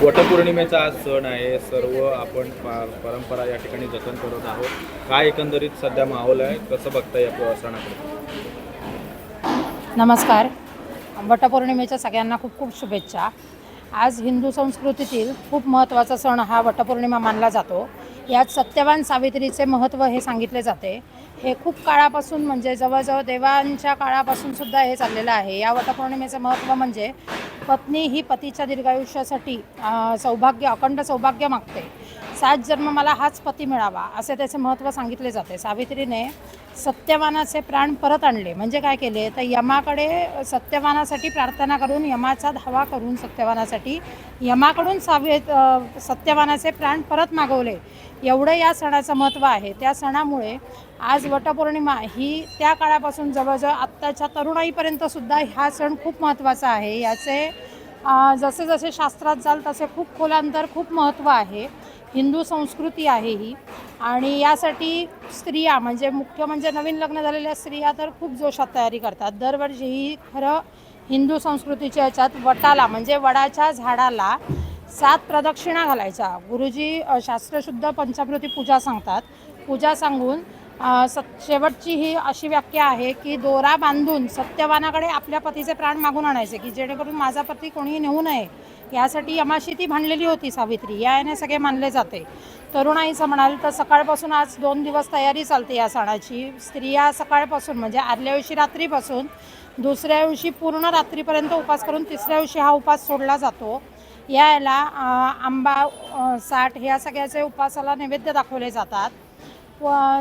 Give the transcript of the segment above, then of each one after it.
वटपौर्णिमेचा आज सण आहे. सर्व आपण परंपरा या ठिकाणी जतन करत आहोत. काय एकंदरीत सध्या माहोल आहे, कसं बघता या सणाकडे? नमस्कार. वटपौर्णिमेच्या सगळ्यांना खूप खूप शुभेच्छा. आज हिंदू संस्कृतीतील खूप महत्त्वाचा सण हा वटपौर्णिमा मानला जातो. यात सत्यवान सावित्रीचे महत्त्व हे सांगितले जाते. हे खूप काळापासून म्हणजे जवळजवळ देवांच्या काळापासून सुद्धा हे चाललेलं आहे. या वटपौर्णिमेचं महत्त्व म्हणजे पत्नी ही पतीच्या दीर्घायुष्यासाठी सौभाग्य अखंड सौभाग्य मागते. 7 जन्म मला हाच पती मिळावा असे त्याचे महत्त्व सांगितले जाते. सावित्रीने सत्यवानाचे प्राण परत आणले. म्हणजे काय केले तर यमाकडे सत्यवानासाठी प्रार्थना करून यमाचा धावा करून सत्यवानासाठी यमाकडून सत्यवानाचे प्राण परत मागवले. एवढं या सणाचं महत्त्व आहे. त्या सणामुळे आज वटपौर्णिमा ही त्या काळापासून जवळजवळ आत्ताच्या तरुणाईपर्यंतसुद्धा हा सण खूप महत्त्वाचा आहे. याचे जसे जसे शास्त्रात जाल तसे खूप खोलांतर खूप महत्त्व आहे. हिंदू संस्कृती आहे ही. आणि यासाठी स्त्रिया म्हणजे मुख्य म्हणजे नवीन लग्न झालेल्या स्त्रिया तर खूप जोशात तयारी करतात. दरवर्षी ही खरं हिंदू संस्कृतीच्या याच्यात वटाला म्हणजे वडाच्या झाडाला 7 प्रदक्षिणा घालायच्या. गुरुजी शास्त्रशुद्ध पंचामृती पूजा सांगतात. पूजा सांगून शेवटची ही अशी व्याख्या आहे की दोरा बांधून सत्यवानाकडे आपल्या पतीचे प्राण मागून आणायचे की जेणेकरून माझा पती कोणीही नेऊ नये. यासाठी यमाशी ती भांडलेली होती सावित्री. याने सगळे मानले जाते. तरुणाईचं म्हणाल तर सकाळपासून आज 2 दिवस तयारी चालते या सणाची. स्त्रिया सकाळपासून म्हणजे आदल्या दिवशी रात्रीपासून दुसऱ्या दिवशी पूर्ण रात्रीपर्यंत उपास करून तिसऱ्या दिवशी हा उपास सोडला जातो. याला आंबा साठ ह्या सगळ्याचे उपासाला नैवेद्य दाखवले जातात.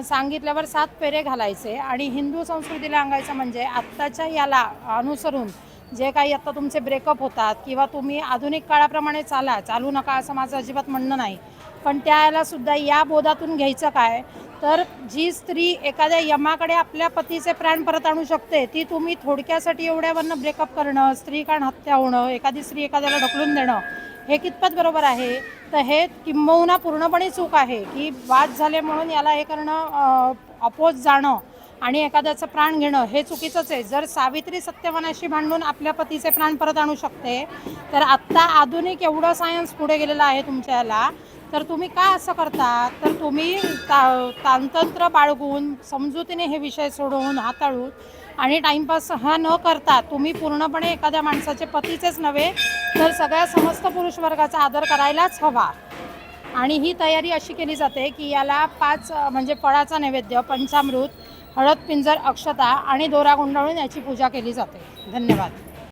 सांगितल्यावर 7 फेरे घालायचे. आणि हिंदू संस्कृतीला सांगायचं म्हणजे आत्ताच्या याला अनुसरून जे काही आत्ता तुमचे ब्रेकअप होतात किंवा तुम्ही आधुनिक काळाप्रमाणे चालू नका असं माझं अजिबात म्हणणं नाही. पण त्यालासुद्धा या बोधातून घ्यायचं काय तर जी स्त्री एखाद्या यमाकडे आपल्या पतीचे प्राण परत आणू शकते ती तुम्ही थोडक्यासाठी एवढ्यावरनं ब्रेकअप करणं, स्त्रीकाण हत्या होणं, एखादी स्त्री एखाद्याला ढकलून देणं हे कितपत बरोबर आहे. तर हे किंबहुना पूर्णपणे चूक आहे की वाद झाले म्हणून याला हे करणं अपोज जाणं आणि एखाद्याचं प्राण घेणं हे चुकीचंच आहे. जर सावित्री सत्यवानाशी भांडून आपल्या पतीचे प्राण परत आणू शकते तर आत्ता आधुनिक एवढं सायन्स पुढे गेलेलं आहे तुमच्या याला तर तुम्ही का असं करता. तर तुम्ही तांतंत्र बाळगून समजुतीने हे विषय सोडवून हाताळून आणि टाईमपास हा न करता तुम्ही पूर्णपणे एखाद्या माणसाचे पतीचेच नव्हे तर सगळ्या समस्त पुरुष वर्गाचा आदर करायलाच हवा. आणि ही तयारी अशी केली जाते की याला 5 म्हणजे फळाचा नैवेद्य, पंचामृत, हळद, पिंजर, अक्षता आणि दोरा गुंडाळून याची पूजा केली जाते. धन्यवाद.